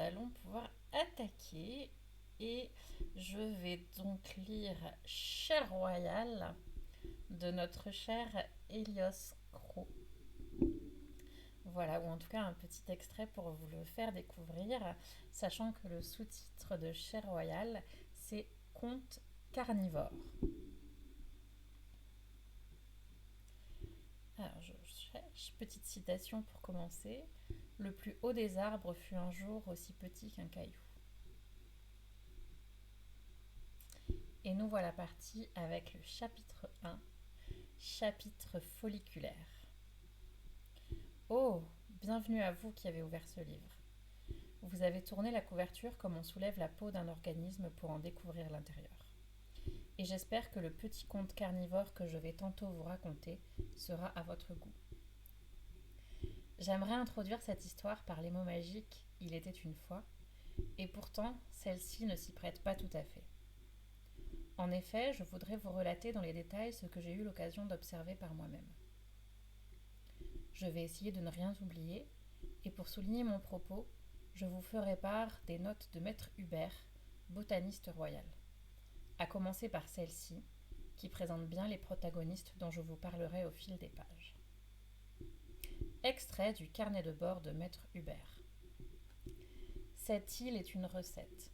allons pouvoir attaquer et je vais donc lire Cher Royal de notre cher Helios Crow. Voilà, ou en tout cas un petit extrait pour vous le faire découvrir, sachant que le sous-titre de Cher Royal, c'est Conte carnivore. Alors, je cherche, petite citation pour commencer. Le plus haut des arbres fut un jour aussi petit qu'un caillou. Et nous voilà partis avec le chapitre 1, chapitre folliculaire. Oh, bienvenue à vous qui avez ouvert ce livre. Vous avez tourné la couverture comme on soulève la peau d'un organisme pour en découvrir l'intérieur. Et j'espère que le petit conte carnivore que je vais tantôt vous raconter sera à votre goût. J'aimerais introduire cette histoire par les mots magiques « il était une fois », et pourtant celle-ci ne s'y prête pas tout à fait. En effet, je voudrais vous relater dans les détails ce que j'ai eu l'occasion d'observer par moi-même. Je vais essayer de ne rien oublier, et pour souligner mon propos, je vous ferai part des notes de Maître Hubert, botaniste royal. À commencer par celle-ci, qui présente bien les protagonistes dont je vous parlerai au fil des pages. Extrait du carnet de bord de Maître Hubert. Cette île est une recette.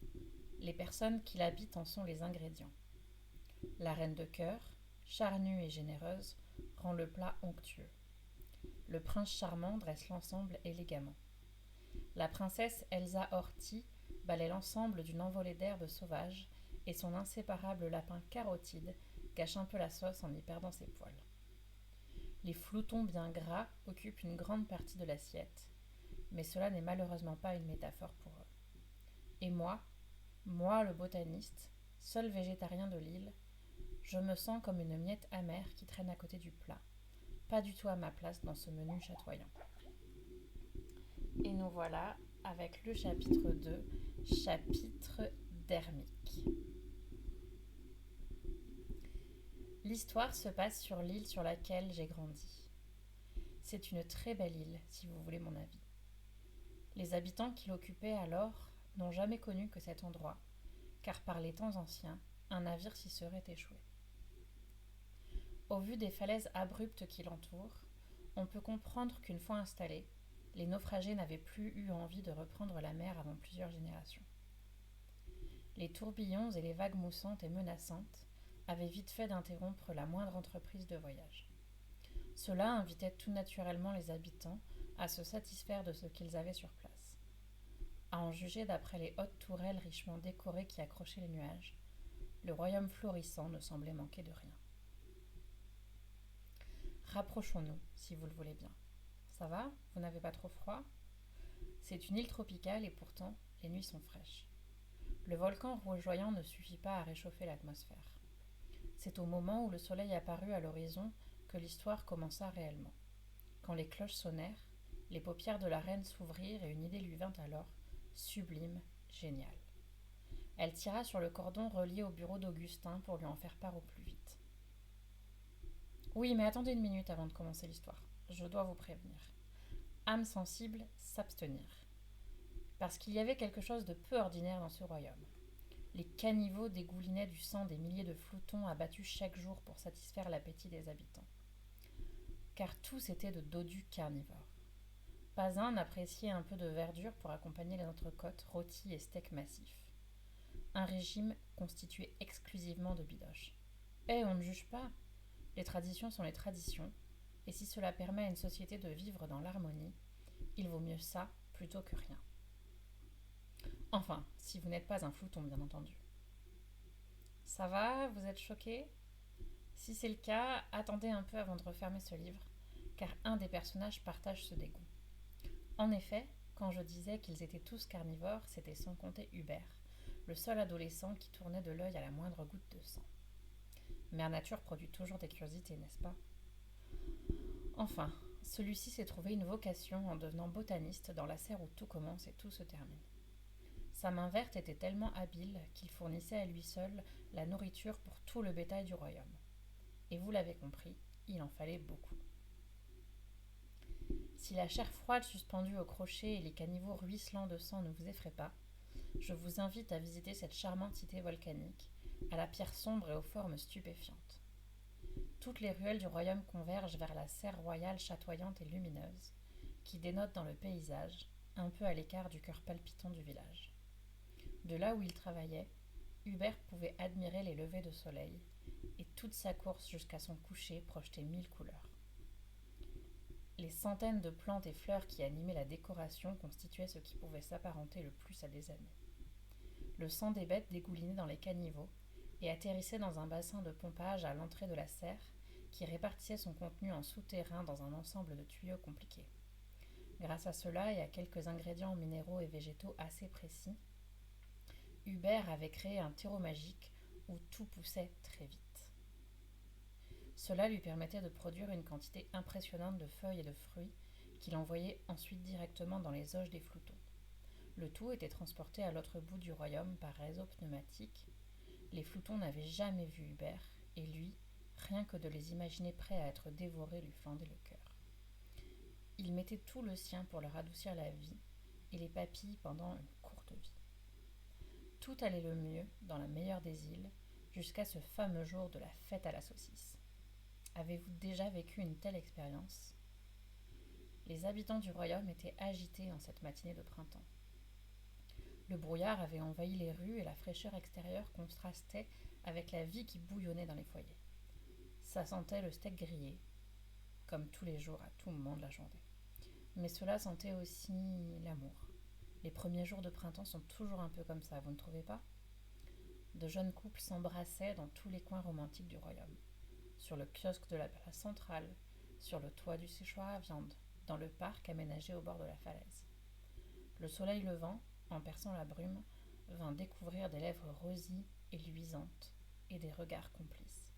Les personnes qui l'habitent en sont les ingrédients. La reine de cœur, charnue et généreuse, rend le plat onctueux. Le prince charmant dresse l'ensemble élégamment. La princesse Elsa Horty balaie l'ensemble d'une envolée d'herbes sauvages et son inséparable lapin carotide gâche un peu la sauce en y perdant ses poils. Les floutons bien gras occupent une grande partie de l'assiette, mais cela n'est malheureusement pas une métaphore pour eux. Et moi le botaniste, seul végétarien de l'île, je me sens comme une miette amère qui traîne à côté du plat, pas du tout à ma place dans ce menu chatoyant. Et nous voilà avec le chapitre 2, chapitre dermique. L'histoire se passe sur l'île sur laquelle j'ai grandi. C'est une très belle île, si vous voulez mon avis. Les habitants qui l'occupaient alors n'ont jamais connu que cet endroit, car par les temps anciens, un navire s'y serait échoué. Au vu des falaises abruptes qui l'entourent, on peut comprendre qu'une fois installés, les naufragés n'avaient plus eu envie de reprendre la mer avant plusieurs générations. Les tourbillons et les vagues moussantes et menaçantes avaient vite fait d'interrompre la moindre entreprise de voyage. Cela invitait tout naturellement les habitants à se satisfaire de ce qu'ils avaient sur place. À en juger d'après les hautes tourelles richement décorées qui accrochaient les nuages, le royaume florissant ne semblait manquer de rien. Rapprochons-nous, si vous le voulez bien. Ça va? Vous n'avez pas trop froid? C'est une île tropicale et pourtant, les nuits sont fraîches. Le volcan rougeoyant ne suffit pas à réchauffer l'atmosphère. C'est au moment où le soleil apparut à l'horizon que l'histoire commença réellement. Quand les cloches sonnèrent, les paupières de la reine s'ouvrirent et une idée lui vint alors, sublime, géniale. Elle tira sur le cordon relié au bureau d'Augustin pour lui en faire part au plus vite. Oui, mais attendez une minute avant de commencer l'histoire. Je dois vous prévenir. Âme sensible, s'abstenir. Parce qu'il y avait quelque chose de peu ordinaire dans ce royaume. Les caniveaux dégoulinaient du sang des milliers de floutons abattus chaque jour pour satisfaire l'appétit des habitants. Car tous étaient de dodus carnivores. Pas un n'appréciait un peu de verdure pour accompagner les entrecôtes, rôtis et steaks massifs. Un régime constitué exclusivement de bidoches. On ne juge pas. Les traditions sont les traditions, et si cela permet à une société de vivre dans l'harmonie, il vaut mieux ça plutôt que rien. Enfin, si vous n'êtes pas un flouton, bien entendu. Ça va? Vous êtes choqué? Si c'est le cas, attendez un peu avant de refermer ce livre, car un des personnages partage ce dégoût. En effet, quand je disais qu'ils étaient tous carnivores, c'était sans compter Hubert, le seul adolescent qui tournait de l'œil à la moindre goutte de sang. Mère Nature produit toujours des curiosités, n'est-ce pas? Enfin, celui-ci s'est trouvé une vocation en devenant botaniste dans la serre où tout commence et tout se termine. Sa main verte était tellement habile qu'il fournissait à lui seul la nourriture pour tout le bétail du royaume. Et vous l'avez compris, il en fallait beaucoup. Si la chair froide suspendue au crochet et les caniveaux ruisselants de sang ne vous effraient pas, je vous invite à visiter cette charmante cité volcanique, à la pierre sombre et aux formes stupéfiantes. Toutes les ruelles du royaume convergent vers la serre royale chatoyante et lumineuse, qui dénote dans le paysage, un peu à l'écart du cœur palpitant du village. De là où il travaillait, Hubert pouvait admirer les levées de soleil, et toute sa course jusqu'à son coucher projetait 1000 couleurs. Les centaines de plantes et fleurs qui animaient la décoration constituaient ce qui pouvait s'apparenter le plus à des amis. Le sang des bêtes dégoulinait dans les caniveaux et atterrissait dans un bassin de pompage à l'entrée de la serre qui répartissait son contenu en souterrain dans un ensemble de tuyaux compliqués. Grâce à cela et à quelques ingrédients minéraux et végétaux assez précis, Hubert avait créé un terreau magique où tout poussait très vite. Cela lui permettait de produire une quantité impressionnante de feuilles et de fruits qu'il envoyait ensuite directement dans les auges des floutons. Le tout était transporté à l'autre bout du royaume par réseau pneumatique. Les floutons n'avaient jamais vu Hubert, et lui, rien que de les imaginer prêts à être dévorés lui fendait le cœur. Il mettait tout le sien pour leur adoucir la vie et les papilles pendant une courte vie. Tout allait le mieux dans la meilleure des îles jusqu'à ce fameux jour de la fête à la saucisse. Avez-vous déjà vécu une telle expérience ? Les habitants du royaume étaient agités en cette matinée de printemps. Le brouillard avait envahi les rues et la fraîcheur extérieure contrastait avec la vie qui bouillonnait dans les foyers. Ça sentait le steak grillé, comme tous les jours à tout moment de la journée. Mais cela sentait aussi l'amour. Les premiers jours de printemps sont toujours un peu comme ça, vous ne trouvez pas ? De jeunes couples s'embrassaient dans tous les coins romantiques du royaume. Sur le kiosque de la place centrale, sur le toit du séchoir à viande, dans le parc aménagé au bord de la falaise. Le soleil levant, en perçant la brume, vint découvrir des lèvres rosies et luisantes et des regards complices.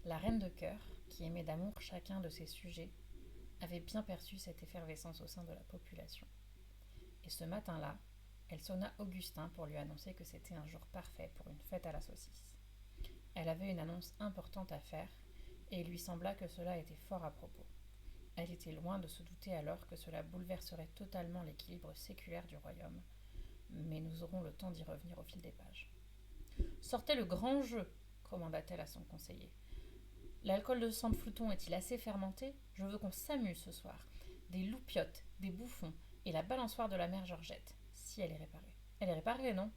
La reine de cœur, qui aimait d'amour chacun de ses sujets, avait bien perçu cette effervescence au sein de la population. Et ce matin-là, elle sonna Augustin pour lui annoncer que c'était un jour parfait pour une fête à la saucisse. Elle avait une annonce importante à faire, et il lui sembla que cela était fort à propos. Elle était loin de se douter alors que cela bouleverserait totalement l'équilibre séculaire du royaume, mais nous aurons le temps d'y revenir au fil des pages. « Sortez le grand jeu !» commanda-t-elle à son conseiller. « L'alcool de sang de flouton est-il assez fermenté ? Je veux qu'on s'amuse ce soir. Des loupiottes, des bouffons et la balançoire de la mère Georgette, si elle est réparée. Elle est réparée, non ?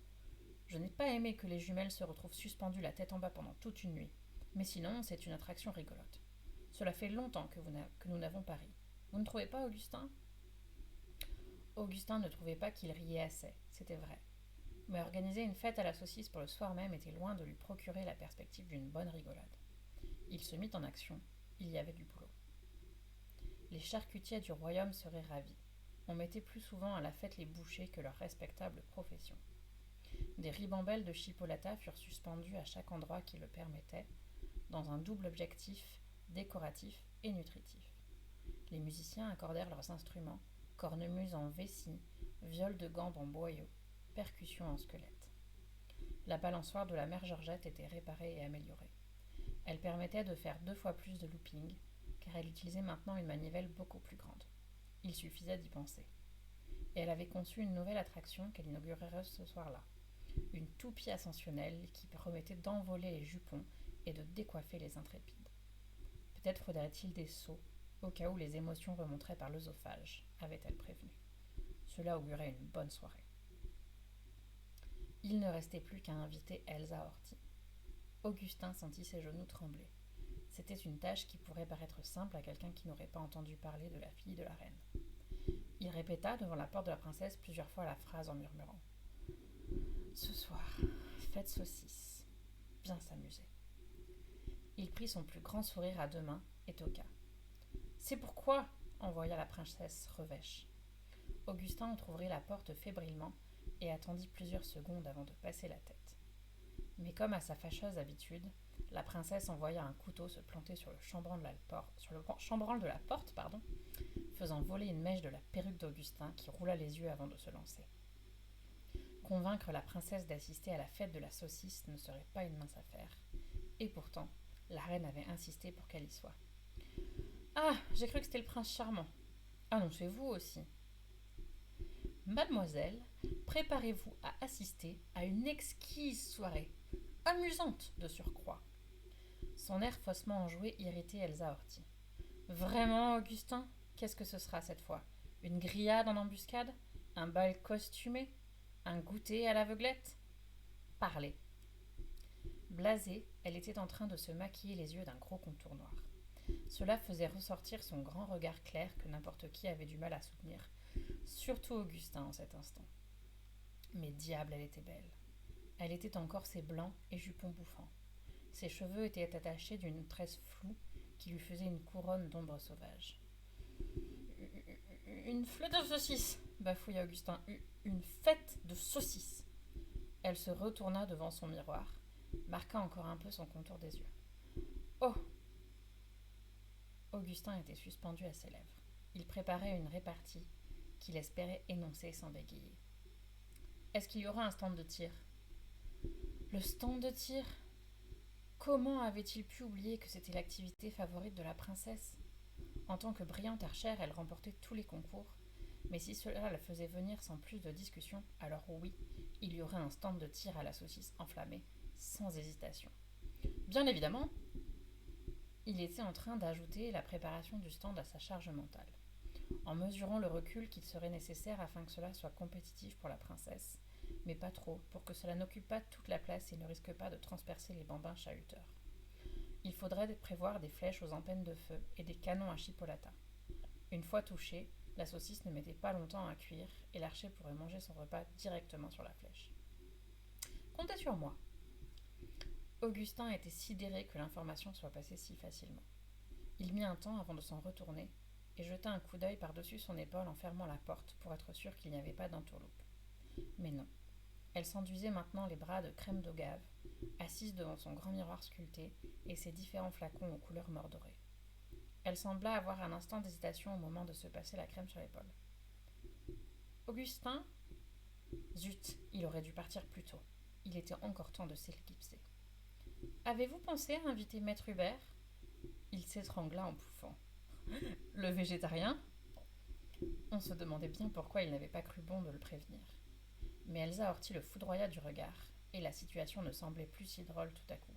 Je n'ai pas aimé que les jumelles se retrouvent suspendues la tête en bas pendant toute une nuit. Mais sinon, c'est une attraction rigolote. Cela fait longtemps que nous n'avons pas ri. Vous ne trouvez pas, Augustin ? » Augustin ne trouvait pas qu'il riait assez, c'était vrai. Mais organiser une fête à la saucisse pour le soir même était loin de lui procurer la perspective d'une bonne rigolade. Il se mit en action, il y avait du boulot. Les charcutiers du royaume seraient ravis. On mettait plus souvent à la fête les bouchers que leur respectable profession. Des ribambelles de chipolata furent suspendues à chaque endroit qui le permettait, dans un double objectif décoratif et nutritif. Les musiciens accordèrent leurs instruments, cornemuse en vessie, viol de gambe en boyau, percussion en squelette. La balançoire de la mère Georgette était réparée et améliorée. Elle permettait de faire 2 fois plus de looping, car elle utilisait maintenant une manivelle beaucoup plus grande. Il suffisait d'y penser. Et elle avait conçu une nouvelle attraction qu'elle inaugurerait ce soir-là. Une toupie ascensionnelle qui promettait d'envoler les jupons et de décoiffer les intrépides. Peut-être faudrait-il des seaux, au cas où les émotions remonteraient par l'œsophage, avait-elle prévenu. Cela augurait une bonne soirée. Il ne restait plus qu'à inviter Elsa Horty. Augustin sentit ses genoux trembler. C'était une tâche qui pourrait paraître simple à quelqu'un qui n'aurait pas entendu parler de la fille de la reine. Il répéta devant la porte de la princesse plusieurs fois la phrase en murmurant « Ce soir, fête saucisse, bien s'amuser. » Il prit son plus grand sourire à 2 mains et toqua. « C'est pourquoi ?» envoya la princesse revêche. Augustin entr'ouvrit la porte fébrilement et attendit plusieurs secondes avant de passer la tête. Mais comme à sa fâcheuse habitude, la princesse envoya un couteau se planter sur le chambranle de la porte, faisant voler une mèche de la perruque d'Augustin qui roula les yeux avant de se lancer. Convaincre la princesse d'assister à la fête de la saucisse ne serait pas une mince affaire, et pourtant, la reine avait insisté pour qu'elle y soit. « Ah, j'ai cru que c'était le prince charmant. Annoncez-vous aussi. Mademoiselle, préparez-vous à assister à une exquise soirée, amusante de surcroît. Son air faussement enjoué irritait Elsa Horty. Vraiment, Augustin? Qu'est-ce que ce sera cette fois? Une grillade en embuscade? Un bal costumé? Un goûter à l'aveuglette? Parlez. Blasée, elle était en train de se maquiller les yeux d'un gros contour noir. Cela faisait ressortir son grand regard clair que n'importe qui avait du mal à soutenir, surtout Augustin en cet instant. Mais diable, elle était belle. Elle était en corset blanc et jupon bouffant. Ses cheveux étaient attachés d'une tresse floue qui lui faisait une couronne d'ombre sauvage. Une flotte de saucisses, bafouilla Augustin. Une fête de saucisses. Elle se retourna devant son miroir, marqua encore un peu son contour des yeux. Oh! Augustin était suspendu à ses lèvres. Il préparait une répartie qu'il espérait énoncer sans bégayer. Est-ce qu'il y aura un stand de tir? Le stand de tir? Comment avait-il pu oublier que c'était l'activité favorite de la princesse? En tant que brillante archère, elle remportait tous les concours, mais si cela la faisait venir sans plus de discussion, alors oui, il y aurait un stand de tir à la saucisse enflammée, sans hésitation. Bien évidemment, il était en train d'ajouter la préparation du stand à sa charge mentale. En mesurant le recul qu'il serait nécessaire afin que cela soit compétitif pour la princesse, mais pas trop, pour que cela n'occupe pas toute la place et ne risque pas de transpercer les bambins chahuteurs. Il faudrait prévoir des flèches aux empennes de feu et des canons à chipolata. Une fois touchée, la saucisse ne mettait pas longtemps à cuire et l'archer pourrait manger son repas directement sur la flèche. Comptez sur moi. Augustin était sidéré que l'information soit passée si facilement. Il mit un temps avant de s'en retourner et jeta un coup d'œil par-dessus son épaule en fermant la porte pour être sûr qu'il n'y avait pas d'entourloupe. Mais non. Elle s'enduisait maintenant les bras de crème d'ogave, assise devant son grand miroir sculpté et ses différents flacons aux couleurs mordorées. Elle sembla avoir un instant d'hésitation au moment de se passer la crème sur l'épaule. Augustin? Zut, il aurait dû partir plus tôt. Il était encore temps de s'éclipser. Avez-vous pensé à inviter Maître Hubert? Il s'étrangla en pouffant. Le végétarien? On se demandait bien pourquoi il n'avait pas cru bon de le prévenir. Mais Elsa Horty le foudroya du regard, et la situation ne semblait plus si drôle tout à coup.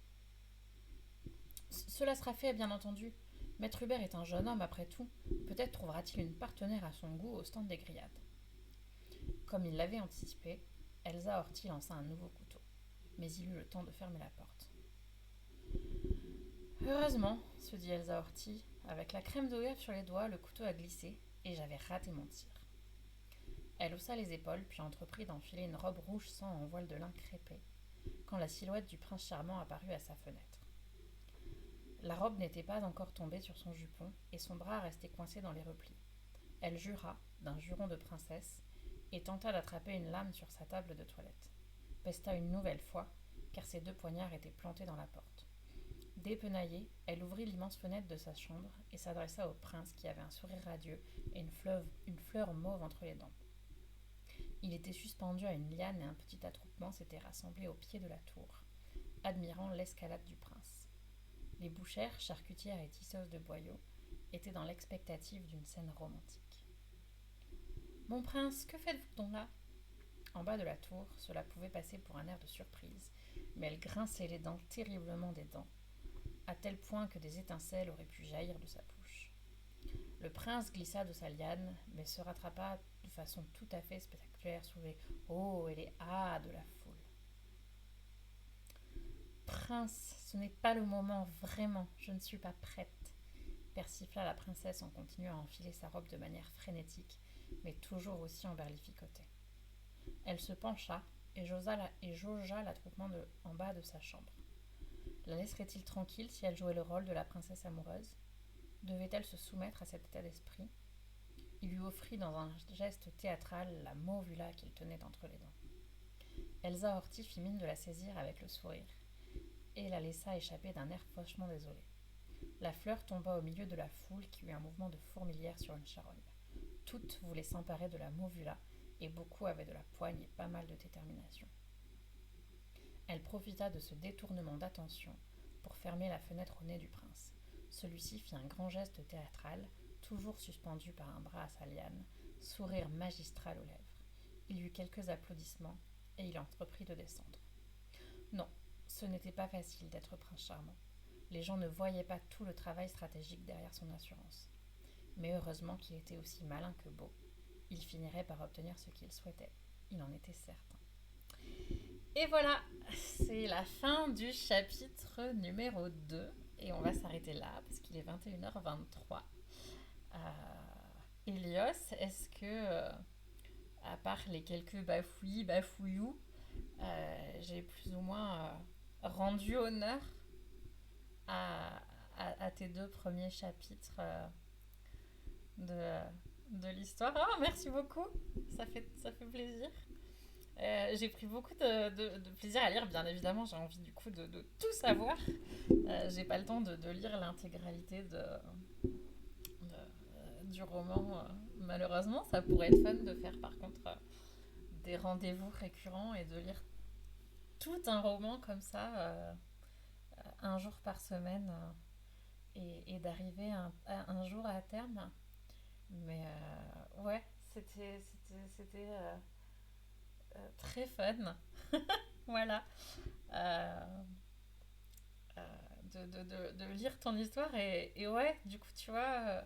Cela sera fait, bien entendu. Maître Hubert est un jeune homme après tout. Peut-être trouvera-t-il une partenaire à son goût au stand des grillades. Comme il l'avait anticipé, Elsa Horty lança un nouveau couteau, mais il eut le temps de fermer la porte. Heureusement, se dit Elsa Horty, avec la crème d'ogave sur les doigts, le couteau a glissé, et j'avais raté mon tir. Elle haussa les épaules, puis entreprit d'enfiler une robe rouge sang en voile de lin crêpé, quand la silhouette du prince charmant apparut à sa fenêtre. La robe n'était pas encore tombée sur son jupon, et son bras restait coincé dans les replis. Elle jura, d'un juron de princesse, et tenta d'attraper une lame sur sa table de toilette. Pesta une nouvelle fois, car ses 2 poignards étaient plantés dans la porte. Dépenaillée, elle ouvrit l'immense fenêtre de sa chambre et s'adressa au prince qui avait un sourire radieux et une fleur mauve entre les dents. Il était suspendu à une liane et un petit attroupement s'était rassemblé au pied de la tour, admirant l'escalade du prince. Les bouchères, charcutières et tisseuses de boyaux étaient dans l'expectative d'une scène romantique. « Mon prince, que faites-vous donc là ?» En bas de la tour, cela pouvait passer pour un air de surprise, mais elle grinçait les dents terriblement des dents, à tel point que des étincelles auraient pu jaillir de sa bouche. Le prince glissa de sa liane, mais se rattrapa de façon tout à fait spectaculaire sous les « oh » et les « ah » de la foule. « Prince, ce n'est pas le moment, vraiment, je ne suis pas prête », persifla la princesse en continuant à enfiler sa robe de manière frénétique, mais toujours aussi emberlificotée. Elle se pencha et jaugea l'attroupement en bas de sa chambre. La laisserait-il tranquille si elle jouait le rôle de la princesse amoureuse? Devait-elle se soumettre à cet état d'esprit? Il lui offrit dans un geste théâtral la movula qu'il tenait entre les dents. Elsa Horty fit mine de la saisir avec le sourire et la laissa échapper d'un air fauchement désolé. La fleur tomba au milieu de la foule qui eut un mouvement de fourmilière sur une charogne. Toutes voulaient s'emparer de la movula et beaucoup avaient de la poigne et pas mal de détermination. Elle profita de ce détournement d'attention pour fermer la fenêtre au nez du prince. Celui-ci fit un grand geste théâtral, toujours suspendu par un bras à sa liane, sourire magistral aux lèvres. Il y eut quelques applaudissements, et il entreprit de descendre. Non, ce n'était pas facile d'être prince charmant. Les gens ne voyaient pas tout le travail stratégique derrière son assurance. Mais heureusement qu'il était aussi malin que beau. Il finirait par obtenir ce qu'il souhaitait. Il en était certain. Et voilà, c'est la fin du chapitre numéro 2. Et on va s'arrêter là, parce qu'il est 21h23. Elios, est-ce que, à part les quelques bafouillous, j'ai plus ou moins rendu honneur à, à tes deux premiers chapitres de l'histoire. Oh, merci beaucoup, ça fait plaisir. J'ai pris beaucoup de plaisir à lire, bien évidemment, j'ai envie du coup de tout savoir. J'ai pas le temps de lire l'intégralité du roman, malheureusement. Ça pourrait être fun de faire par contre des rendez-vous récurrents et de lire tout un roman comme ça, un jour par semaine, et d'arriver un jour à terme. Mais ouais, c'était très fun. Voilà. Euh, de lire ton histoire et ouais, du coup, tu vois,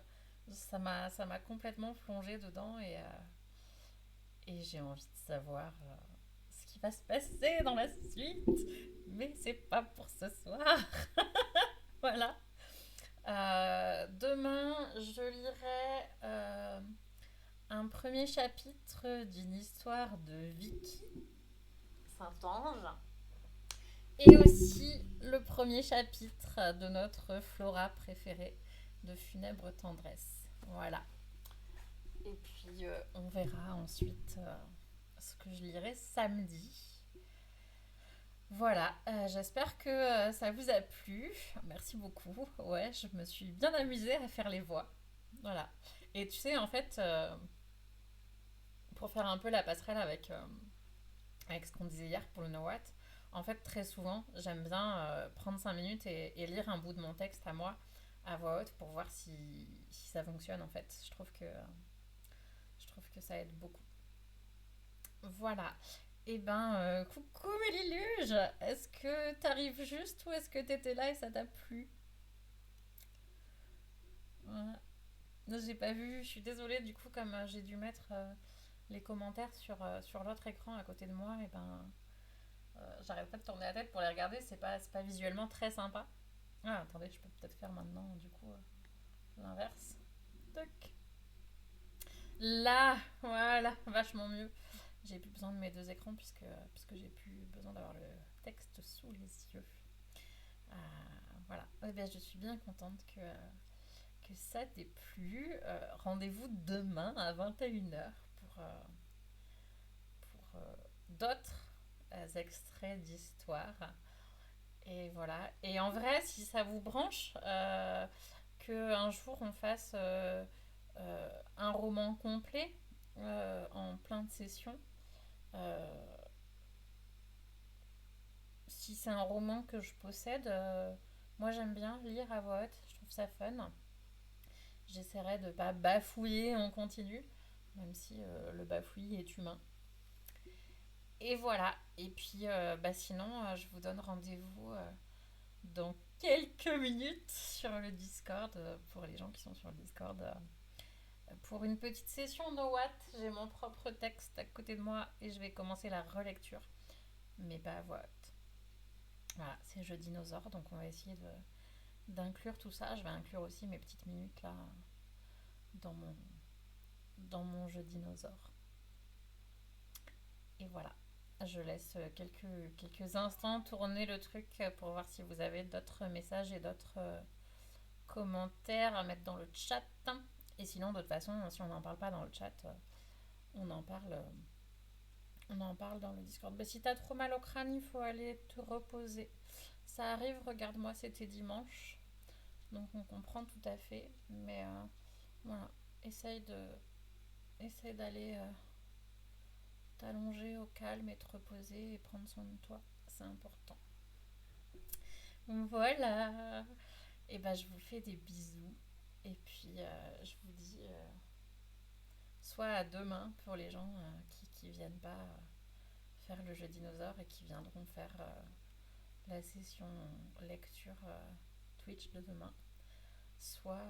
ça m'a complètement plongé dedans et j'ai envie de savoir ce qui va se passer dans la suite. Mais c'est pas pour ce soir. Voilà. Demain, je lirai un premier chapitre d'une histoire de Vicky Saint-Ange et aussi le premier chapitre de notre Flora préférée de Funèbre Tendresse. Voilà. Et puis on verra ensuite ce que je lirai samedi. Voilà, j'espère que ça vous a plu. Merci beaucoup. Ouais, je me suis bien amusée à faire les voix. Voilà. Et tu sais, en fait, pour faire un peu la passerelle avec ce qu'on disait hier pour le Know What, en fait, très souvent, j'aime bien prendre 5 minutes et lire un bout de mon texte à moi, à voix haute, pour voir si ça fonctionne, en fait. Je trouve que ça aide beaucoup. Voilà. Eh ben, coucou Méliluge. Est-ce que t'arrives juste ou est-ce que t'étais là et ça t'a plu? Voilà. Non, j'ai pas vu, je suis désolée, du coup, comme j'ai dû mettre les commentaires sur l'autre écran à côté de moi, et ben, j'arrête pas de tourner la tête pour les regarder, c'est pas visuellement très sympa. Ah, attendez, je peux peut-être faire maintenant, du coup, l'inverse. Toc. Là, voilà, vachement mieux. J'ai plus besoin de mes deux écrans puisque j'ai plus besoin d'avoir le texte sous les yeux. Euh, voilà. Eh bien, je suis bien contente que ça t'ait plu. Rendez-vous demain à 21h pour d'autres extraits d'histoire. Et voilà. Et en vrai, si ça vous branche, qu'un jour on fasse un roman complet en plein de sessions, euh, si c'est un roman que je possède, moi j'aime bien lire à voix haute, je trouve ça fun. J'essaierai de pas bafouiller en continu, même si le bafouillis est humain. Et voilà. Et puis sinon, je vous donne rendez-vous dans quelques minutes sur le Discord, pour les gens qui sont sur le Discord, pour une petite session No What. J'ai mon propre texte à côté de moi et je vais commencer la relecture, mais pas à voix haute. Voilà, c'est jeu dinosaure, donc on va essayer d'inclure tout ça. Je vais inclure aussi mes petites minutes là dans mon jeu dinosaure. Et voilà. Je laisse quelques instants tourner le truc pour voir si vous avez d'autres messages et d'autres commentaires à mettre dans le chat. Et sinon, de toute façon, si on n'en parle pas dans le chat, on en parle, on en parle dans le Discord. Mais si t'as trop mal au crâne, il faut aller te reposer. Ça arrive, regarde-moi, c'était dimanche. Donc on comprend tout à fait. Mais voilà, essaye d'aller t'allonger au calme et te reposer et prendre soin de toi. C'est important. Voilà. Et ben, je vous fais des bisous. Et puis, je vous dis soit à demain pour les gens qui viennent pas faire le jeu dinosaure et qui viendront faire la session lecture Twitch de demain, soit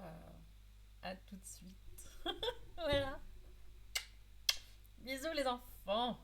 à tout de suite. Voilà. Bisous les enfants.